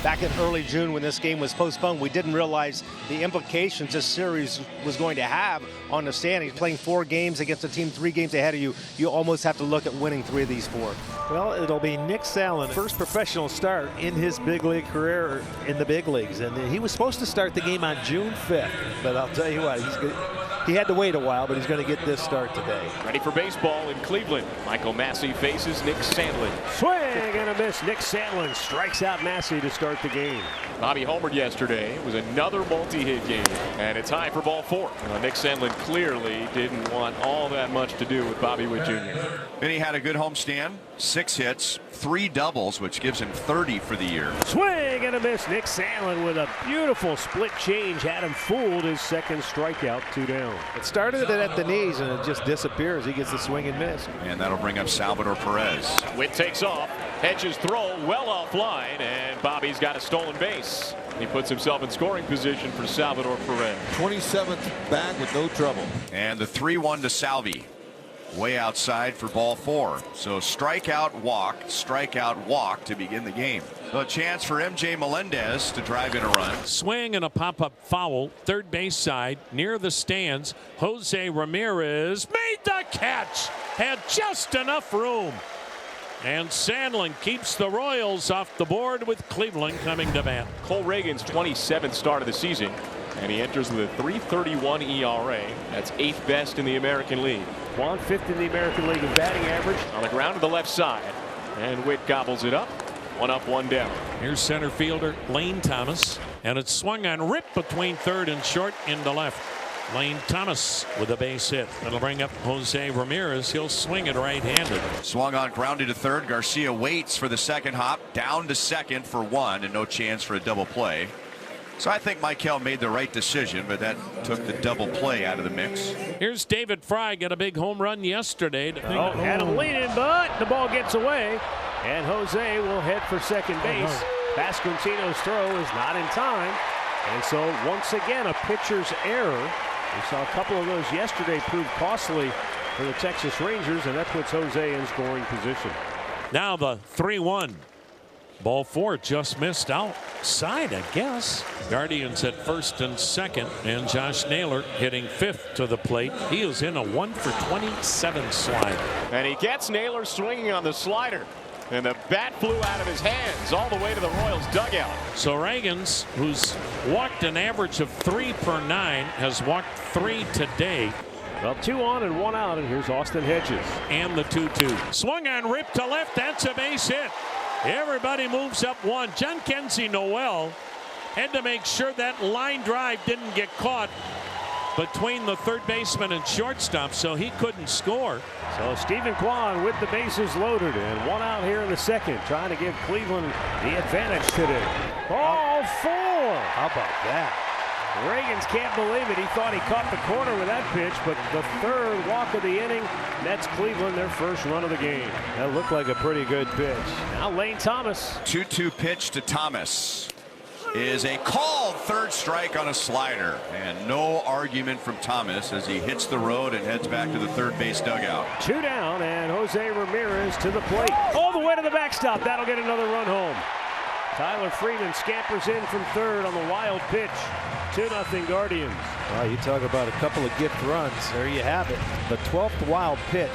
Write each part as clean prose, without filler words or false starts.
back in early June when this game was postponed. We didn't realize the implications this series was going to have on the standings. Playing 4 games against a team 3 games ahead of you, you almost have to look at winning 3 of these 4. Well, it'll be Nick Salen, first professional start in his big league career in the big leagues. And he was supposed to start the game on June 5th. But I'll tell you what, he had to wait a while, but he's going to get this start today. Ready for baseball in Cleveland. Michael Massey faces Nick Sandlin. Swing and a miss. Nick Sandlin strikes out Massey to start the game. Bobby homered yesterday. It was another multi-hit game, and it's high for ball 4. Nick Sandlin clearly didn't want all that much to do with Bobby Witt Jr. Vinny had a good homestand, 6 hits, 3 doubles, which gives him 30 for the year. Swing and a miss. Nick Sandlin with a beautiful split change had him fooled. His second strikeout, 2 down. It started it at the knees and it just disappears. He gets the swing and miss. And that'll bring up Salvador Perez. Witt takes off. Hedges throw well offline, and Bobby's got a stolen base. He puts himself in scoring position for Salvador Perez. 27th back with no trouble. And the 3-1 to Salvi. Way outside for ball 4. So strikeout, walk to begin the game. A chance for MJ Melendez to drive in a run. Swing and a pop-up foul, third base side near the stands. Jose Ramirez made the catch, had just enough room. And Sandlin keeps the Royals off the board with Cleveland coming to bat. Cole Reagan's 27th start of the season, and he enters with a 3.31 ERA. That's 8th best in the American League. Juan 5th in the American League in batting average. On the ground to the left side, and Witt gobbles it up. 1 up, 1 down. Here's center fielder Lane Thomas, and it's swung on, ripped between third and short into left. Lane Thomas with a base hit. That'll bring up Jose Ramirez. He'll swing it right-handed. Swung on, grounded to third. Garcia waits for the second hop, down to second for 1, and no chance for a double play. So I think Michael made the right decision, but that took the double play out of the mix. Here's David Fry, got a big home run yesterday. Had him leaning, but the ball gets away, and Jose will head for second base. Pasquantino's throw is not in time, and so once again a pitcher's error. We saw a couple of those yesterday prove costly for the Texas Rangers, and that puts Jose in scoring position. Now the 3-1. Ball 4 just missed outside, I guess. Guardians at first and second, and Josh Naylor hitting 5th to the plate. He is in a 1 for 27 slide. And he gets Naylor swinging on the slider. And the bat flew out of his hands all the way to the Royals dugout. So Reagans, who's walked an average of 3 per 9, has walked 3 today. Well, 2 on and 1 out, and here's Austin Hedges. And the 2-2. Swung on, ripped to left. That's a base hit. Everybody moves up 1. John Kenzie Noel had to make sure that line drive didn't get caught between the third baseman and shortstop, so he couldn't score. So Stephen Kwan with the bases loaded, and 1 out here in the second, trying to give Cleveland the advantage today. Ball 4. How about that? Reagans can't believe it. He thought he caught the corner with that pitch, but the third walk of the inning nets Cleveland their first run of the game. That looked like a pretty good pitch. Now Lane Thomas. 2-2 pitch to Thomas is a called third strike on a slider, and no argument from Thomas as he hits the road and heads back to the third base dugout. 2 down, and Jose Ramirez to the plate all the way to the backstop. That'll get another run home. Tyler Freeman scampers in from third on the wild pitch. 2-0 Guardians. Well, you talk about a couple of gift runs. There you have it. The 12th wild pitch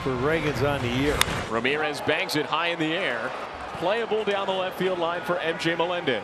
for Reagans on the year. Ramirez bangs it high in the air. Playable down the left field line for MJ Melendez.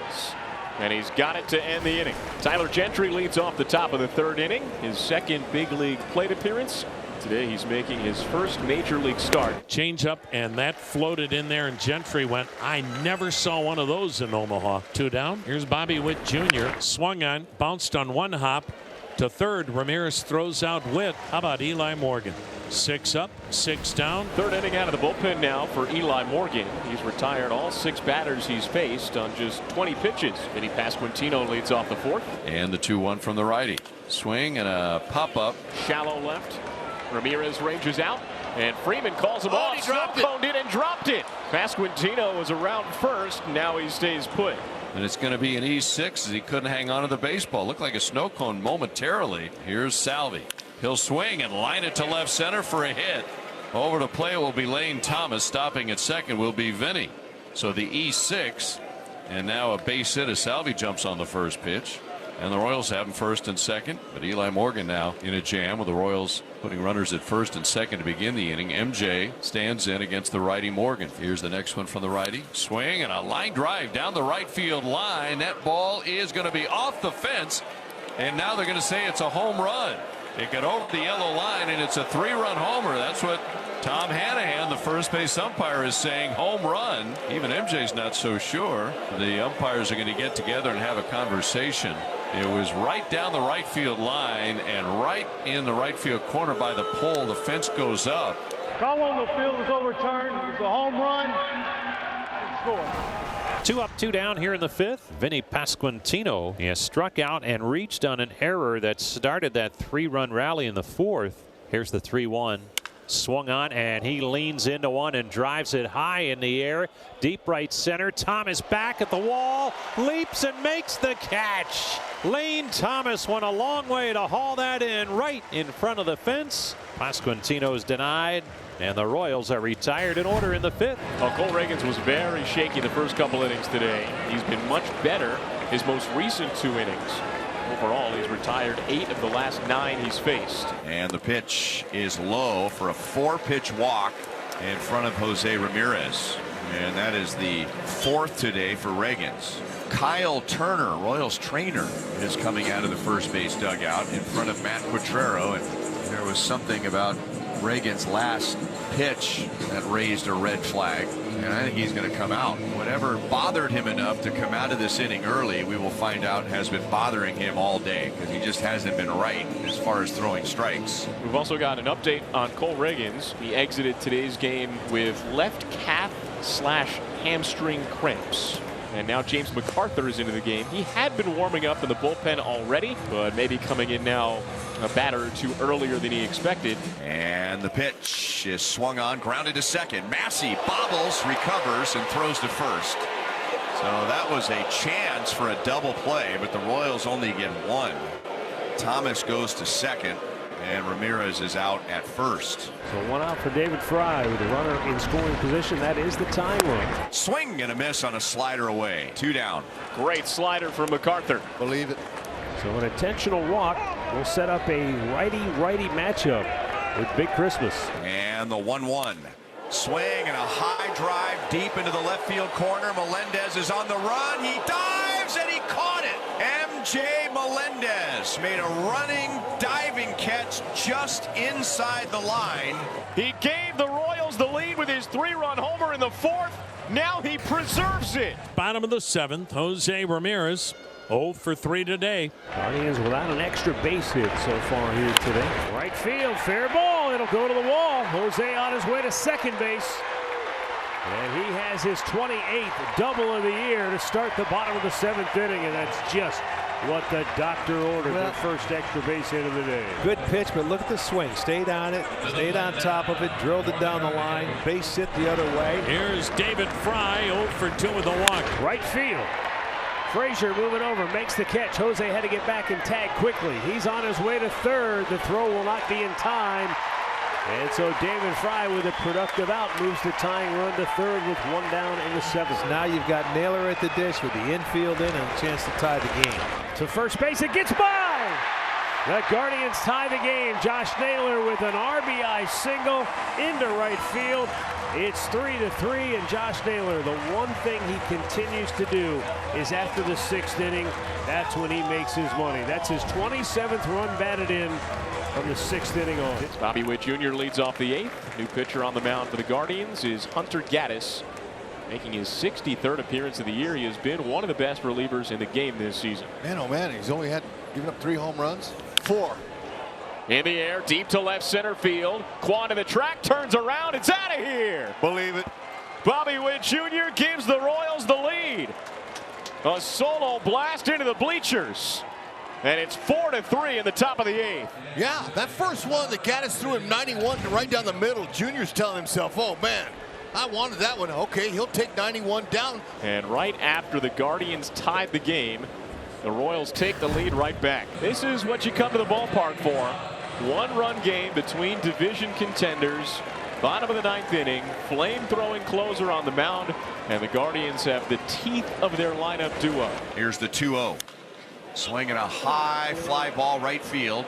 And he's got it to end the inning. Tyler Gentry leads off the top of the 3rd inning. His second big league plate appearance. Today he's making his first major league start. Change up, and that floated in there, and Gentry went, I never saw one of those in Omaha. 2 down. Here's Bobby Witt Jr. Swung on, bounced on 1 hop to third. Ramirez throws out Witt. How about Eli Morgan? 6 up, 6 down. 3rd inning out of the bullpen now for Eli Morgan. He's retired all 6 batters he's faced on just 20 pitches. Vinny Pasquantino leads off the 4th. And the 2-1 from the righty. Swing and a pop-up. Shallow left. Ramirez ranges out, and Freeman calls him off. He dropped it and dropped it. Pasquantino was around first. Now he stays put. And it's going to be an E6 as he couldn't hang on to the baseball. Looked like a snow cone momentarily. Here's Salvi. He'll swing and line it to left center for a hit. Over to play will be Lane Thomas. Stopping at second will be Vinny. So the E6 And now a base hit as Salvi jumps on the first pitch. And the Royals have him first and second. But Eli Morgan now in a jam with the Royals putting runners at first and second to begin the inning. MJ stands in against the righty Morgan. Here's the next one from the righty. Swing and a line drive down the right field line. That ball is going to be off the fence. And now they're going to say it's a home run. It got over the yellow line, and it's a 3-run homer. That's what Tom Hanahan, the first base umpire, is saying, home run. Even MJ's not so sure. The umpires are going to get together and have a conversation. It was right down the right field line and right in the right field corner by the pole. The fence goes up. Call on the field is overturned. It's a home run. Score. 2 up, 2 down here in the 5th. Vinny Pasquantino, he has struck out and reached on an error that started that 3-run rally in the 4th. Here's the 3-1. Swung on, and he leans into one and drives it high in the air. Deep right center. Thomas back at the wall. Leaps and makes the catch. Lane Thomas went a long way to haul that in right in front of the fence. Pasquantino is denied. And the Royals are retired in order in the 5th. Well, Cole Reagans was very shaky the first couple innings today. He's been much better his most recent 2 innings. Overall, he's retired 8 of the last 9 he's faced. And the pitch is low for a 4-pitch walk in front of Jose Ramirez. And that is the 4th today for Reagans. Kyle Turner, Royals trainer, is coming out of the first base dugout in front of Matt Quatrero. And there was something about Reagan's last pitch that raised a red flag, and I think he's going to come out. Whatever bothered him enough to come out of this inning early, we will find out has been bothering him all day, because he just hasn't been right as far as throwing strikes. We've also got an update on Cole Reagans. He exited today's game with left calf / hamstring cramps. And now James MacArthur is into the game. He had been warming up in the bullpen already, but maybe coming in now a batter or 2 earlier than he expected. And the pitch is swung on, grounded to second. Massey bobbles, recovers, and throws to first. So that was a chance for a double play, but the Royals only get 1. Thomas goes to second, and Ramirez is out at first. So 1 out for David Fry with a runner in scoring position. That is the tying run. Swing and a miss on a slider away. 2 down. Great slider from MacArthur. Believe it. So an intentional walk will set up a righty-righty matchup with Big Christmas. And the 1-1. Swing and a high drive deep into the left field corner. Melendez is on the run. He dives and he caught it. MJ Melendez made a running, diving catch just inside the line. He gave the Royals the lead with his 3-run homer in the 4th. Now he preserves it. Bottom of the 7th, Jose Ramirez 0 for 3 today. Guardians without an extra base hit so far here today. Right field, fair ball. It'll go to the wall. Jose on his way to second base. And he has his 28th double of the year to start the bottom of the 7th inning, and that's just what the doctor ordered. The first extra base hit of the day. Good pitch, but look at the swing. Stayed on it, stayed on top of it, drilled it down the line, base hit the other way. Here's David Fry 0 for 2 with the walk. Right field. Frazier moving over, makes the catch. Jose had to get back and tag quickly. He's on his way to third. The throw will not be in time. And so David Fry with a productive out moves the tying run to third with 1 down in the 7th. Now you've got Naylor at the dish with the infield in and a chance to tie the game. To first base, it gets by. The Guardians tie the game. Josh Naylor with an RBI single into right field. It's 3-3, and Josh Naylor, the one thing he continues to do is after the 6th inning, that's when he makes his money. That's his 27th run batted in from the 6th inning on. Bobby Witt Jr. leads off the 8th. New pitcher on the mound for the Guardians is Hunter Gaddis, making his 63rd appearance of the year. He has been one of the best relievers in the game this season. Man, oh man, he's only given up 3 home runs. 4. In the air, deep to left center field. Quan to the track, turns around, it's out of here. Believe it. Bobby Witt Jr. gives the Royals the lead. A solo blast into the bleachers. And it's 4-3 in the top of the 8th. Yeah, that first one that Gaddis threw him 91 right down the middle. Junior's telling himself, oh man, I wanted that one. Okay, he'll take 91 down. And right after the Guardians tied the game, the Royals take the lead right back. This is what you come to the ballpark for. 1-run game between division contenders. Bottom of the ninth inning, flame-throwing closer on the mound, and the Guardians have the teeth of their lineup duo. Here's the 2-0. Swinging a high fly ball right field.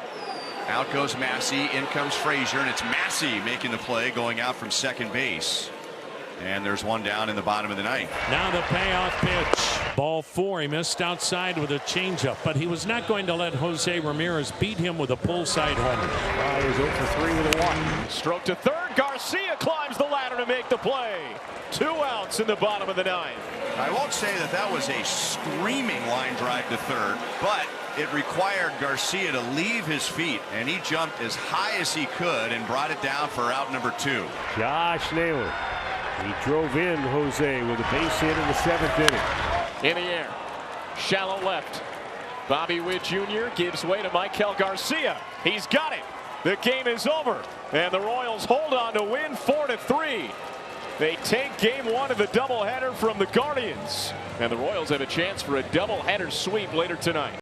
Out goes Massey, in comes Frazier, and it's Massey making the play, going out from second base. And there's one down in the bottom of the ninth. Now the payoff pitch. Ball 4. He missed outside with a changeup, but he was not going to let Jose Ramirez beat him with a pull side homer. He's 0 for 3 with a walk. Stroke to third. Garcia climbs the ladder to make the play. 2 outs in the bottom of the ninth. I won't say that that was a screaming line drive to third, but it required Garcia to leave his feet, and he jumped as high as he could and brought it down for out number 2. Josh Naylor. He drove in Jose with a base hit in the 7th inning. In the air. Shallow left. Bobby Witt Jr. gives way to Michael Garcia. He's got it. The game is over. And the Royals hold on to win 4-3. They take game 1 of the doubleheader from the Guardians. And the Royals have a chance for a doubleheader sweep later tonight.